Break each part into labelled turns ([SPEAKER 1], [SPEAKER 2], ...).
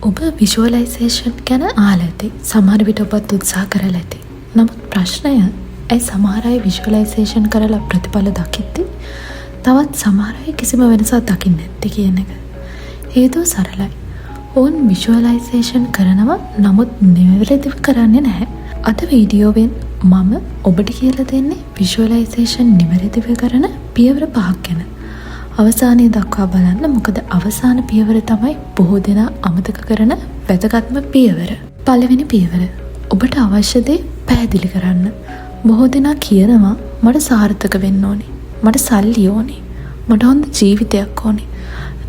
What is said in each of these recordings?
[SPEAKER 1] ඔබ විෂුවලයිසේෂන් ගැන අහලා ඇති. සමහර විට ඔබත් උත්සාහ කරලා ඇති. නමුත් ප්‍රශ්නය ඇයි සමහර අය විෂුවලයිසේෂන් කරලා ප්‍රතිඵල දකිද්දී තවත් සමහර අය කිසිම වෙනසක් දකින්නේ නැත්තේ කියන එක. හේතුව සරලයි. ඔවුන් විෂුවලයිසේෂන් කරනවා නමුත් නිවැරදිව කරන්නේ නැහැ. අද වීඩියෝවෙන් මම ඔබට කියලා දෙන්නේ විෂුවලයිසේෂන් නිවැරදිව කරන පියවර 5ක් ගැන. අවසානයේ දක්වා බලන්න. මොකද අවසාන පියවර තමයි බොහෝ දෙනා අමතක කරන වැදගත්ම පියවර. පළවෙනි පියවර. ඔබට අවශ්‍ය දේ පැහැදිලි කරන්න. බොහෝ දෙනා කියනවා මට සාර්ථක වෙන්න ඕනේ. මට සල්ලි ඕනේ. මට හොඳ ජීවිතයක් ඕනේ.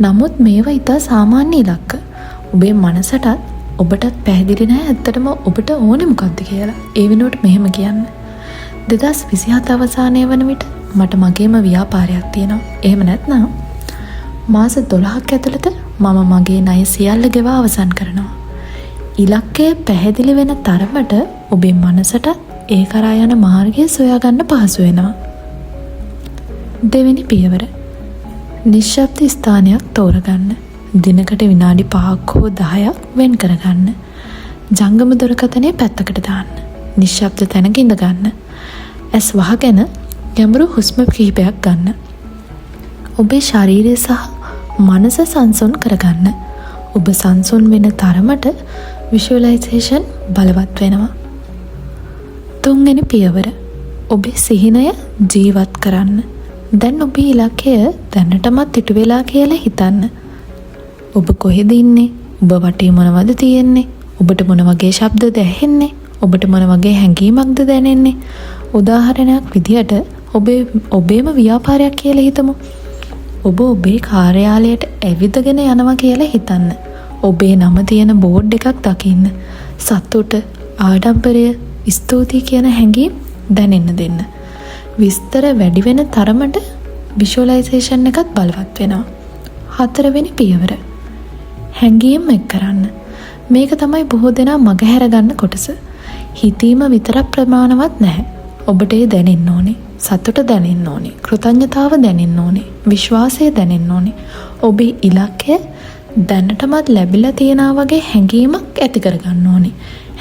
[SPEAKER 1] නමුත් මේවා ඉතා සාමාන්‍ය ඉලක්ක. ඔබේ මනසටත් ඔබටත් පැහැදිලි නැහැ ඇත්තටම ඔබට ඕනේ මොකක්ද කියලා. ඒ වෙනුවට මෙහෙම කියන්න. 2027 අවසානයේ වන විට මට මගේම ව්‍යාපාරයක් තියෙනවා. එහෙම නැත්නම් මාස 12ක් ඇතුළත මම මගේ ණය සියල්ල ගෙවා අවසන් කරනවා. ඉලක්කය පැහැදිලි වෙන තරමට ඔබේ මනසට ඒ කරා යන මාර්ගය සොයාගන්න පහසු වෙනවා. දෙවෙනි පියවර. නිශ්ශබ්ද ස්ථානයක් තෝරගන්න. දිනකට විනාඩි 5ක් හෝ 10ක් වෙන් කරගන්න. ජංගම දුරකථනය පැත්තකට දාන්න. නිශ්ශබ්ද තැනක ඉඳ ගන්න. ඇස් වහගෙන ගැඹුරු හුස්ම කිහිපයක් ගන්න. ඔබේ ශරීරය සහ මනස සංසුන් කරගන්න. ඔබ සංසුන් වෙන තරමට විෂුවලයිසේෂන් බලවත් වෙනවා. තුන්වෙනි පියවර. ඔබේ සිහිනය ජීවත් කරන්න. දැන් ඔබේ ඉලක්කය දැනටමත් ඉටු වෙලා කියලා හිතන්න. ඔබ කොහෙද ඉන්නේ? ඔබ වටේ මොනවද තියෙන්නේ? ඔබට මොන වගේ ශබ්දද ඇහෙන්නේ? ඔබට මොන වගේ හැඟීමක්ද දැනෙන්නේ? උදාහරණයක් විදියට ඔබේම ව්‍යාපාරයක් කියලා හිතමු. ඔබ ඔබේ කාර්යාලයට ඇවිදගෙන යනවා කියලා හිතන්න. ඔබේ නම තියෙන බෝඩ් එකක් දකින්න. සතුට, ආඩම්බරය, ස්තුතියි කියන හැඟීම් දැනෙන්න දෙන්න. විස්තර වැඩි වෙන තරමට විෂුවලයිසේෂන් එකත් බලවත් වෙනවා. හතරවෙනි පියවර. හැඟීම් එක් කරන්න. මේක තමයි බොහෝ දෙනා මගහැර ගන්න කොටස. හිතීම විතරක් ප්‍රමාණවත් නැහැ. ඔබට ඒ දැනෙන්න ඕනේ. සතුට දැනෙන්න ඕනේ. කෘතඥතාව දැනෙන්න ඕනේ. විශ්වාසය දැනෙන්න ඕනේ. ඔබේ ඉලක්කය දැනටමත් ලැබිලා තියෙනා වගේ හැඟීමක් ඇති කරගන්න ඕනේ.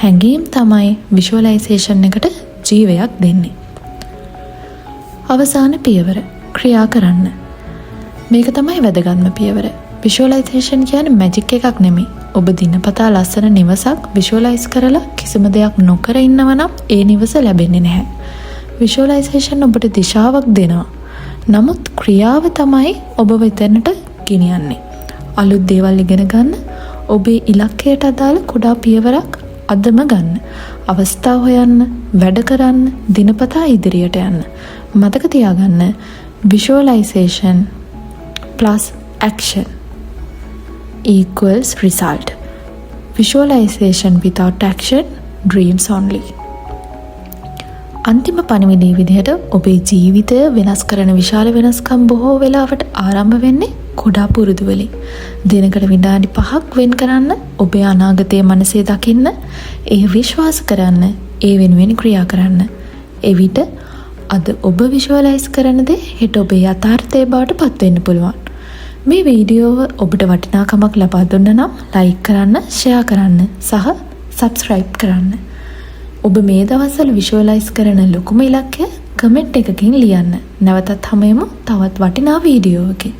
[SPEAKER 1] හැඟීම් තමයි විෂුවලයිසේෂන් එකට ජීවයක් දෙන්නේ. අවසාන පියවර. ක්‍රියා කරන්න. මේක තමයි වැදගත්ම පියවර. විෂුවලයිසේෂන් කියන්නේ මැජික් එකක් නෙමෙයි. ඔබ දිනපතා ලස්සන නිවසක් විෂුවලයිස් කරලා කිසිම දෙයක් නොකර ඉන්නවා නම් ඒ නිවස ලැබෙන්නේ නැහැ. විෂුවලයිසේෂන් ඔබට දිශාවක් දෙනවා. නමුත් ක්‍රියාව තමයි ඔබ වෙතනට ගෙනියන්නේ. අලුත් දේවල් ඉගෙන ගන්න, ඔබේ ඉලක්කයට අදාළ කුඩා පියවරක් අදම ගන්න. අවස්ථා හොයන්න, වැඩ කරන්න, දිනපතා ඉදිරියට යන්න. මතක තියාගන්න visualization plus action equals result. Visualization without action, dreams only. අන්තිම පණිවිඩය විදිහට ඔබේ ජීවිතය වෙනස් කරන විශාල වෙනස්කම් බොහෝ වෙලාවට ආරම්භ වෙන්නේ කුඩා පුරුදු වලින්. දිනකට විනාඩි 5ක් වෙන් කරන්න, ඔබේ අනාගතයේ මනසේ දකින්න, ඒ විශ්වාස කරන්න, ඒ වෙනුවෙන් ක්‍රියා කරන්න. එවිට අද ඔබ විෂුවලයිස් කරන දේ හෙට ඔබේ යථාර්ථයේ බවට පත් වෙන්න පුළුවන්. මේ වීඩියෝව ඔබට වටිනාකමක් ලබා දුන්න නම් ලයික් කරන්න, ෂෙයා කරන්න සහ සබ්ස්ක්‍රයිබ් කරන්න. ඔබ මේ දවස්වල විෂුවලයිස් කරන ලොකුම ඉලක්කය කමෙන්ට් එකකින් ලියන්න. නැවතත් හමුවෙමු තවත් වටිනා වීඩියෝවකින්.